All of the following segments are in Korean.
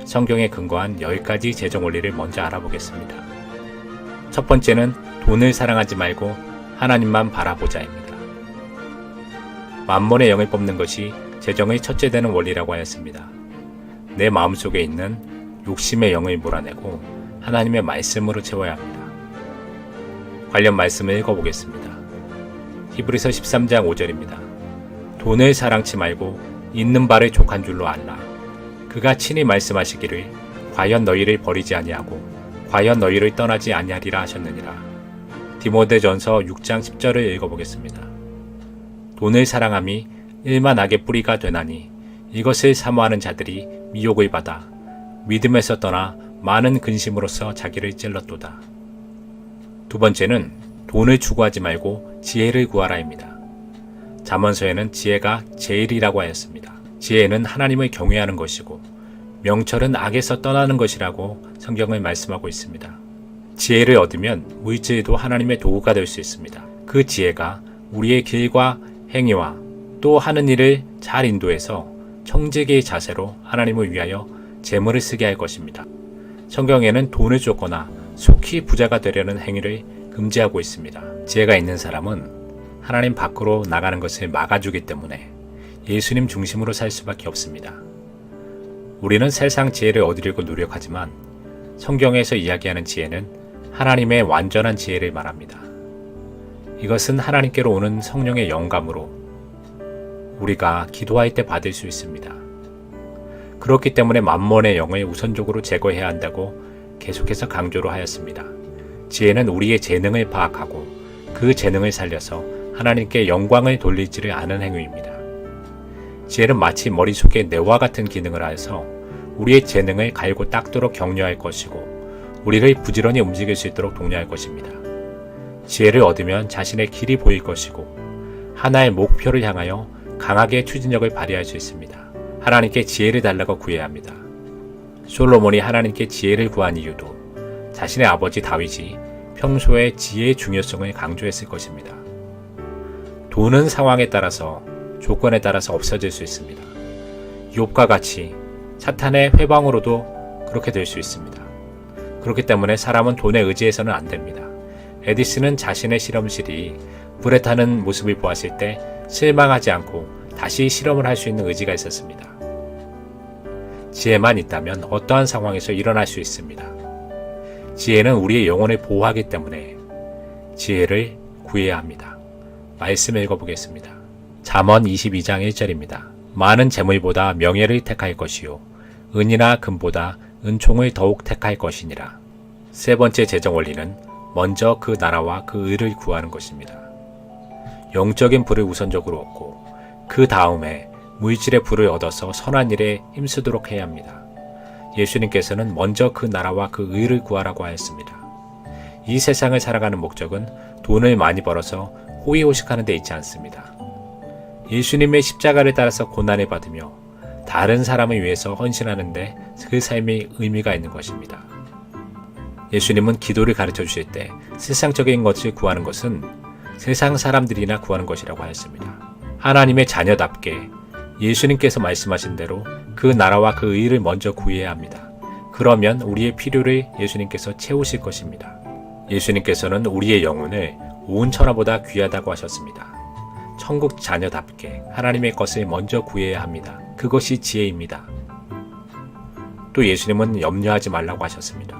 성경에 근거한 10가지 재정 원리를 먼저 알아보겠습니다. 첫 번째는 돈을 사랑하지 말고 하나님만 바라보자입니다. 만몬의 영을 뽑는 것이 재정의 첫째 되는 원리라고 하였습니다. 내 마음속에 있는 욕심의 영을 몰아내고 하나님의 말씀으로 채워야 합니다. 관련 말씀을 읽어보겠습니다. 히브리서 13장 5절입니다. 돈을 사랑치 말고 있는 바를 족한 줄로 알라. 그가 친히 말씀하시기를 과연 너희를 버리지 아니하고 과연 너희를 떠나지 아니하리라 하셨느니라. 디모데전서 6장 10절을 읽어보겠습니다. 돈을 사랑함이 일만 악의 뿌리가 되나니 이것을 사모하는 자들이 미혹을 받아 믿음에서 떠나 많은 근심으로써 자기를 찔렀도다. 두 번째는 돈을 추구하지 말고 지혜를 구하라입니다. 잠언서에는 지혜가 제일이라고 하였습니다. 지혜는 하나님을 경외하는 것이고 명철은 악에서 떠나는 것이라고 성경을 말씀하고 있습니다. 지혜를 얻으면 물질도 하나님의 도구가 될 수 있습니다. 그 지혜가 우리의 길과 행위와 또 하는 일을 잘 인도해서 청지기의 자세로 하나님을 위하여 재물을 쓰게 할 것입니다. 성경에는 돈을 쫓거나 속히 부자가 되려는 행위를 금지하고 있습니다. 지혜가 있는 사람은 하나님 밖으로 나가는 것을 막아주기 때문에 예수님 중심으로 살 수밖에 없습니다. 우리는 세상 지혜를 얻으려고 노력하지만 성경에서 이야기하는 지혜는 하나님의 완전한 지혜를 말합니다. 이것은 하나님께로 오는 성령의 영감으로 우리가 기도할 때 받을 수 있습니다. 그렇기 때문에 만몬의 영을 우선적으로 제거해야 한다고 계속해서 강조를 하였습니다. 지혜는 우리의 재능을 파악하고 그 재능을 살려서 하나님께 영광을 돌리지를 않은 행위입니다. 지혜는 마치 머릿속에 뇌와 같은 기능을 하여서 우리의 재능을 갈고 닦도록 격려할 것이고 우리를 부지런히 움직일 수 있도록 독려할 것입니다. 지혜를 얻으면 자신의 길이 보일 것이고 하나의 목표를 향하여 강하게 추진력을 발휘할 수 있습니다. 하나님께 지혜를 달라고 구해야 합니다. 솔로몬이 하나님께 지혜를 구한 이유도 자신의 아버지 다윗이 평소에 지혜의 중요성을 강조했을 것입니다. 돈은 상황에 따라서 조건에 따라서 없어질 수 있습니다. 욥과 같이 사탄의 회방으로도 그렇게 될 수 있습니다. 그렇기 때문에 사람은 돈에 의지해서는 안 됩니다. 에디슨은 자신의 실험실이 불에 타는 모습을 보았을 때 실망하지 않고 다시 실험을 할 수 있는 의지가 있었습니다. 지혜만 있다면 어떠한 상황에서 일어날 수 있습니다. 지혜는 우리의 영혼을 보호하기 때문에 지혜를 구해야 합니다. 말씀을 읽어보겠습니다. 잠언 22장 1절입니다. 많은 재물보다 명예를 택할 것이요 은이나 금보다 은총을 더욱 택할 것이니라. 세 번째 재정 원리는 먼저 그 나라와 그 의를 구하는 것입니다. 영적인 부를 우선적으로 얻고 그 다음에 물질의 부를 얻어서 선한 일에 힘쓰도록 해야 합니다. 예수님께서는 먼저 그 나라와 그 의를 구하라고 하였습니다. 이 세상을 살아가는 목적은 돈을 많이 벌어서 호의호식하는 데 있지 않습니다. 예수님의 십자가를 따라서 고난을 받으며 다른 사람을 위해서 헌신하는데 그 삶이 의미가 있는 것입니다. 예수님은 기도를 가르쳐 주실 때 세상적인 것을 구하는 것은 세상 사람들이나 구하는 것이라고 하였습니다. 하나님의 자녀답게 예수님께서 말씀하신 대로 그 나라와 그 의를 먼저 구해야 합니다. 그러면 우리의 필요를 예수님께서 채우실 것입니다. 예수님께서는 우리의 영혼을 온 천하보다 귀하다고 하셨습니다. 천국 자녀답게 하나님의 것을 먼저 구해야 합니다. 그것이 지혜입니다. 또 예수님은 염려하지 말라고 하셨습니다.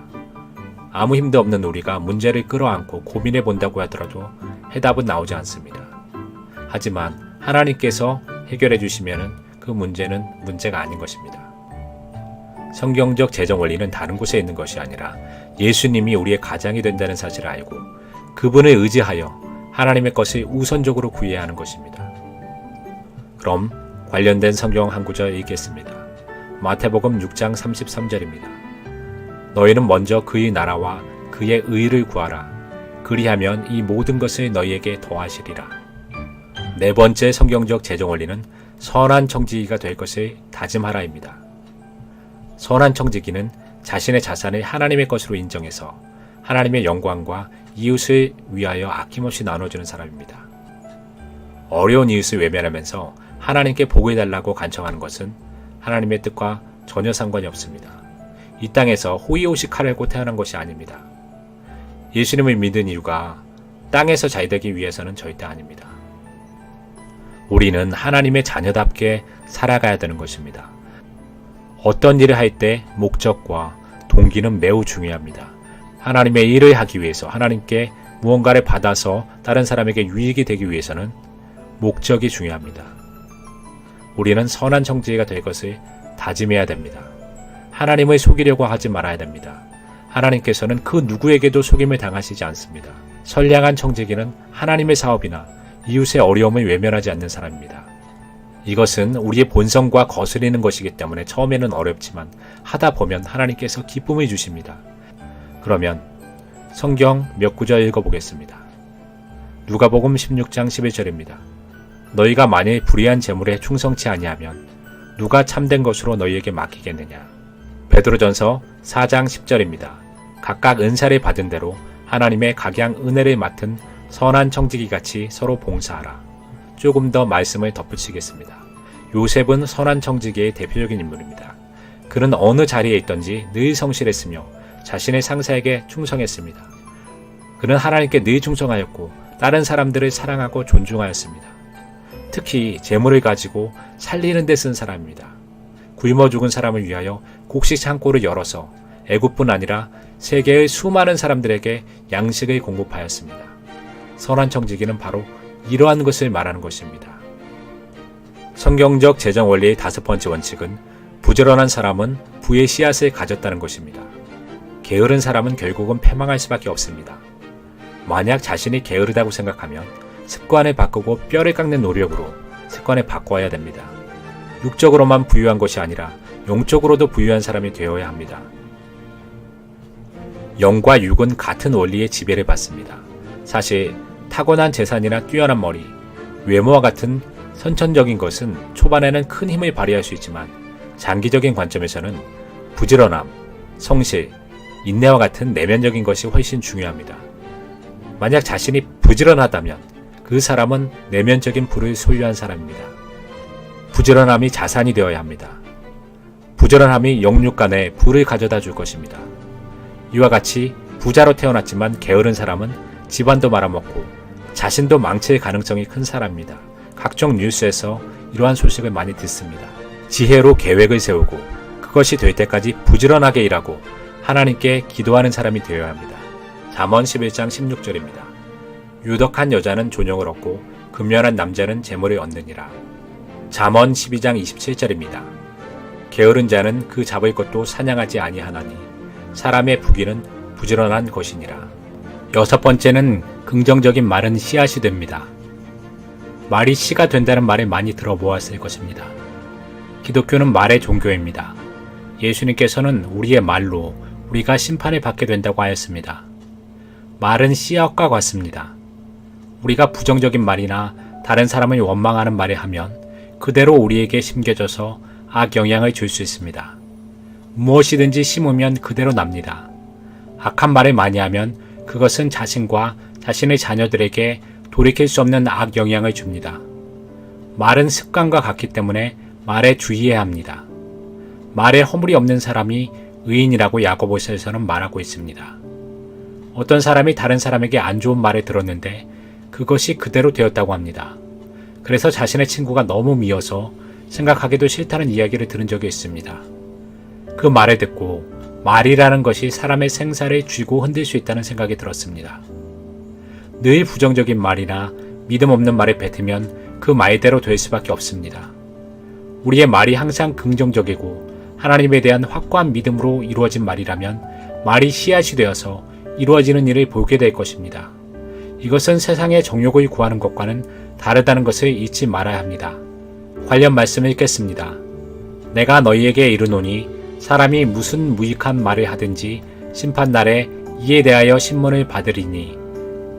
아무 힘도 없는 우리가 문제를 끌어안고 고민해 본다고 하더라도 해답은 나오지 않습니다. 하지만 하나님께서 해결해 주시면 그 문제는 문제가 아닌 것입니다. 성경적 재정 원리는 다른 곳에 있는 것이 아니라 예수님이 우리의 가장이 된다는 사실을 알고 그분을 의지하여 하나님의 것을 우선적으로 구해야 하는 것입니다. 그럼 관련된 성경 한 구절 읽겠습니다. 마태복음 6장 33절입니다. 너희는 먼저 그의 나라와 그의 의를 구하라. 그리하면 이 모든 것을 너희에게 더하시리라. 네 번째 성경적 재정 원리는 선한 청지기가 될 것을 다짐하라입니다. 선한 청지기는 자신의 자산을 하나님의 것으로 인정해서 하나님의 영광과 이웃을 위하여 아낌없이 나눠주는 사람입니다. 어려운 이웃을 외면하면서 하나님께 복을 달라고 간청하는 것은 하나님의 뜻과 전혀 상관이 없습니다. 이 땅에서 호의호식하려고 태어난 것이 아닙니다. 예수님을 믿은 이유가 땅에서 잘 되기 위해서는 절대 아닙니다. 우리는 하나님의 자녀답게 살아가야 되는 것입니다. 어떤 일을 할 때 목적과 동기는 매우 중요합니다. 하나님의 일을 하기 위해서, 하나님께 무언가를 받아서 다른 사람에게 유익이 되기 위해서는 목적이 중요합니다. 우리는 선한 청지기가 될 것을 다짐해야 됩니다. 하나님을 속이려고 하지 말아야 됩니다. 하나님께서는 그 누구에게도 속임을 당하시지 않습니다. 선량한 청지기는 하나님의 사업이나 이웃의 어려움을 외면하지 않는 사람입니다. 이것은 우리의 본성과 거스리는 것이기 때문에 처음에는 어렵지만 하다 보면 하나님께서 기쁨을 주십니다. 그러면 성경 몇 구절 읽어보겠습니다. 누가복음 16장 11절입니다. 너희가 만일 불의한 재물에 충성치 아니하면 누가 참된 것으로 너희에게 맡기겠느냐. 베드로전서 4장 10절입니다. 각각 은사를 받은 대로 하나님의 각양 은혜를 맡은 선한 청지기같이 서로 봉사하라. 조금 더 말씀을 덧붙이겠습니다. 요셉은 선한 청지기의 대표적인 인물입니다. 그는 어느 자리에 있든지 늘 성실했으며 자신의 상사에게 충성했습니다. 그는 하나님께 늘 충성하였고 다른 사람들을 사랑하고 존중하였습니다. 특히 재물을 가지고 살리는 데 쓴 사람입니다. 굶어 죽은 사람을 위하여 곡식 창고를 열어서 애굽뿐 아니라 세계의 수많은 사람들에게 양식을 공급하였습니다. 선한 청지기는 바로 이러한 것을 말하는 것입니다. 성경적 재정 원리의 5번째 원칙은 부지런한 사람은 부의 씨앗을 가졌다는 것입니다. 게으른 사람은 결국은 패망할 수밖에 없습니다. 만약 자신이 게으르다고 생각하면 습관을 바꾸고 뼈를 깎는 노력으로 습관을 바꿔야 됩니다. 육적으로만 부유한 것이 아니라 영적으로도 부유한 사람이 되어야 합니다. 영과 육은 같은 원리의 지배를 받습니다. 사실 타고난 재산이나 뛰어난 머리, 외모와 같은 선천적인 것은 초반에는 큰 힘을 발휘할 수 있지만 장기적인 관점에서는 부지런함, 성실, 인내와 같은 내면적인 것이 훨씬 중요합니다. 만약 자신이 부지런하다면 그 사람은 내면적인 부를 소유한 사람입니다. 부지런함이 자산이 되어야 합니다. 부지런함이 영육 간에 부를 가져다 줄 것입니다. 이와 같이 부자로 태어났지만 게으른 사람은 집안도 말아먹고 자신도 망칠 가능성이 큰 사람입니다. 각종 뉴스에서 이러한 소식을 많이 듣습니다. 지혜로 계획을 세우고 그것이 될 때까지 부지런하게 일하고 하나님께 기도하는 사람이 되어야 합니다. 잠언 11장 16절입니다. 유덕한 여자는 존영을 얻고 근면한 남자는 재물을 얻느니라. 잠언 12장 27절입니다. 게으른 자는 그 잡을 것도 사냥하지 아니하나니 사람의 부귀는 부지런한 것이니라. 6번째는 긍정적인 말은 씨앗이 됩니다. 말이 씨가 된다는 말을 많이 들어보았을 것입니다. 기독교는 말의 종교입니다. 예수님께서는 우리의 말로 우리가 심판을 받게 된다고 하였습니다. 말은 씨앗과 같습니다. 우리가 부정적인 말이나 다른 사람을 원망하는 말을 하면 그대로 우리에게 심겨져서 악영향을 줄 수 있습니다. 무엇이든지 심으면 그대로 납니다. 악한 말을 많이 하면 그것은 자신과 자신의 자녀들에게 돌이킬 수 없는 악영향을 줍니다. 말은 습관과 같기 때문에 말에 주의해야 합니다. 말에 허물이 없는 사람이 의인이라고 야고보서에서는 말하고 있습니다. 어떤 사람이 다른 사람에게 안 좋은 말을 들었는데 그것이 그대로 되었다고 합니다. 그래서 자신의 친구가 너무 미워서 생각하기도 싫다는 이야기를 들은 적이 있습니다. 그 말을 듣고 말이라는 것이 사람의 생사를 쥐고 흔들 수 있다는 생각이 들었습니다. 늘 부정적인 말이나 믿음 없는 말을 뱉으면 그 말대로 될 수밖에 없습니다. 우리의 말이 항상 긍정적이고 하나님에 대한 확고한 믿음으로 이루어진 말이라면 말이 씨앗이 되어서 이루어지는 일을 보게 될 것입니다. 이것은 세상의 정욕을 구하는 것과는 다르다는 것을 잊지 말아야 합니다. 관련 말씀을 읽겠습니다. 내가 너희에게 이르노니 사람이 무슨 무익한 말을 하든지 심판날에 이에 대하여 신문을 받으리니.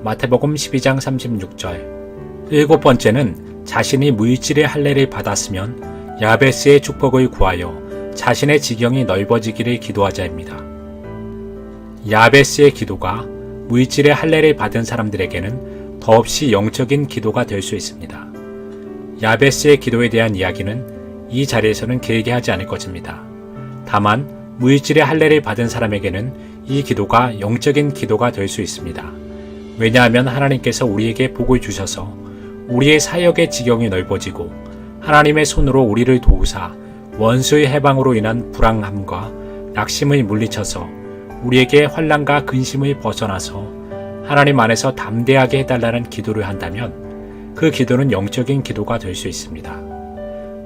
마태복음 12장 36절. 7번째는 자신이 물질의 할례를 받았으면 야베스의 축복을 구하여 자신의 지경이 넓어지기를 기도하자입니다. 야베스의 기도가 물질의 할례를 받은 사람들에게는 더없이 영적인 기도가 될 수 있습니다. 야베스의 기도에 대한 이야기는 이 자리에서는 길게 하지 않을 것입니다. 다만 무일질의 할례를 받은 사람에게는 이 기도가 영적인 기도가 될 수 있습니다. 왜냐하면 하나님께서 우리에게 복을 주셔서 우리의 사역의 지경이 넓어지고 하나님의 손으로 우리를 도우사 원수의 해방으로 인한 불안함과 낙심을 물리쳐서 우리에게 환난과 근심을 벗어나서 하나님 안에서 담대하게 해달라는 기도를 한다면 그 기도는 영적인 기도가 될 수 있습니다.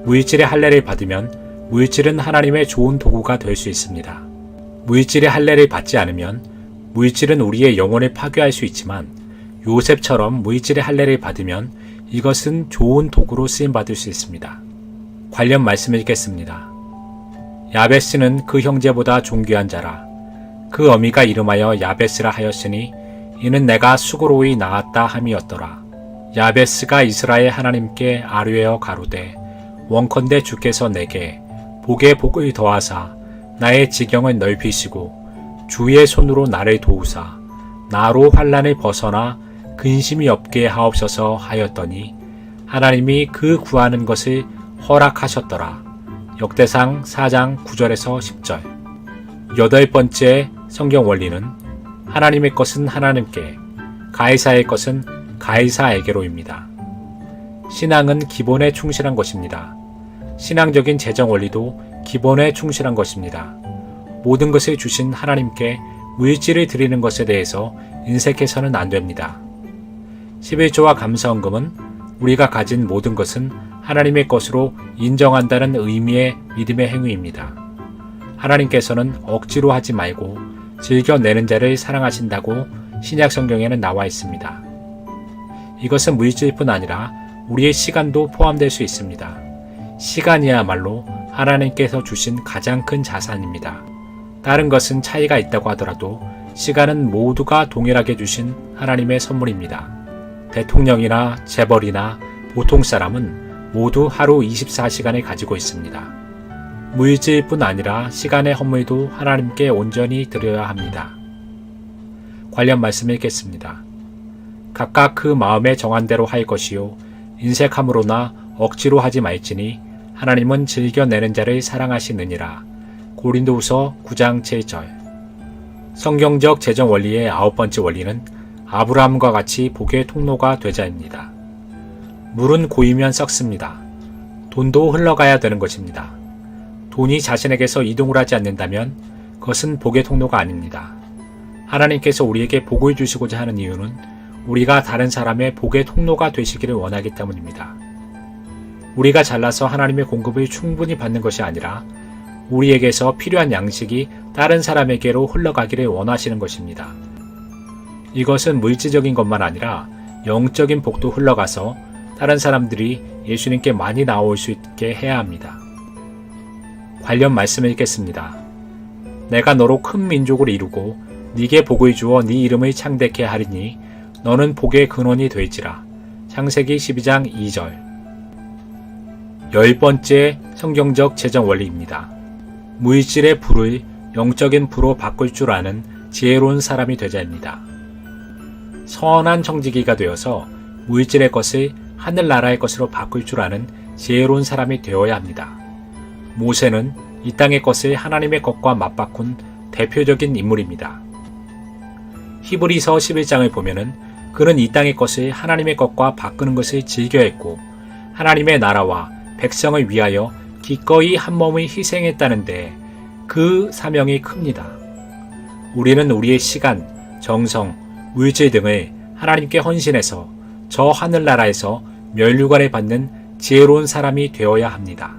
무일질의 할례를 받으면 무일질은 하나님의 좋은 도구가 될 수 있습니다. 무일질의 할례를 받지 않으면 무일질은 우리의 영혼을 파괴할 수 있지만 요셉처럼 무일질의 할례를 받으면 이것은 좋은 도구로 쓰임받을 수 있습니다. 관련 말씀을 읽겠습니다. 야베스는 그 형제보다 존귀한 자라. 그 어미가 이름하여 야베스라 하였으니 이는 내가 수고로이 낳았다 함이었더라. 야베스가 이스라엘 하나님께 아뢰어 가로되 원컨대 주께서 내게 복에 복을 더하사 나의 지경을 넓히시고 주의 손으로 나를 도우사 나로 환난을 벗어나 근심이 없게 하옵소서 하였더니 하나님이 그 구하는 것을 허락하셨더라. 역대상 4장 9절에서 10절. 여덟 번째 성경 원리는 하나님의 것은 하나님께, 가이사의 것은 가이사에게로입니다. 신앙은 기본에 충실한 것입니다. 신앙적인 재정 원리도 기본에 충실한 것입니다. 모든 것을 주신 하나님께 무일질을 드리는 것에 대해서 인색해서는 안 됩니다. 11조와 감사헌금은 우리가 가진 모든 것은 하나님의 것으로 인정한다는 의미의 믿음의 행위입니다. 하나님께서는 억지로 하지 말고 즐겨내는 자를 사랑하신다고 신약 성경에는 나와 있습니다. 이것은 무일질뿐 아니라 우리의 시간도 포함될 수 있습니다. 시간이야말로 하나님께서 주신 가장 큰 자산입니다. 다른 것은 차이가 있다고 하더라도 시간은 모두가 동일하게 주신 하나님의 선물입니다. 대통령이나 재벌이나 보통 사람은 모두 하루 24시간을 가지고 있습니다. 무일질뿐 아니라 시간의 허물도 하나님께 온전히 드려야 합니다. 관련 말씀을 읽겠습니다. 각각 그 마음에 정한 대로 할 것이요 인색함으로나 억지로 하지 말지니 하나님은 즐겨내는 자를 사랑하시느니라. 고린도후서 9장 7절. 성경적 재정 원리의 9번째 원리는 아브라함과 같이 복의 통로가 되자입니다. 물은 고이면 썩습니다. 돈도 흘러가야 되는 것입니다. 돈이 자신에게서 이동을 하지 않는다면 그것은 복의 통로가 아닙니다. 하나님께서 우리에게 복을 주시고자 하는 이유는 우리가 다른 사람의 복의 통로가 되시기를 원하기 때문입니다. 우리가 잘나서 하나님의 공급을 충분히 받는 것이 아니라 우리에게서 필요한 양식이 다른 사람에게로 흘러가기를 원하시는 것입니다. 이것은 물질적인 것만 아니라 영적인 복도 흘러가서 다른 사람들이 예수님께 많이 나올 수 있게 해야 합니다. 관련 말씀을 읽겠습니다. 내가 너로 큰 민족을 이루고 네게 복을 주어 네 이름을 창대케 하리니 너는 복의 근원이 될지라. 창세기 12장 2절. 10번째 성경적 재정 원리입니다. 무일질의 부를 영적인 부로 바꿀 줄 아는 지혜로운 사람이 되자입니다. 선한 청지기가 되어서 무일질의 것을 하늘나라의 것으로 바꿀 줄 아는 지혜로운 사람이 되어야 합니다. 모세는 이 땅의 것을 하나님의 것과 맞바꾼 대표적인 인물입니다. 히브리서 11장을 보면은 그는 이 땅의 것을 하나님의 것과 바꾸는 것을 즐겨했고 하나님의 나라와 백성을 위하여 기꺼이 한 몸을 희생했다는데 그 사명이 큽니다. 우리는 우리의 시간, 정성, 물질 등을 하나님께 헌신해서 저 하늘나라에서 면류관을 받는 지혜로운 사람이 되어야 합니다.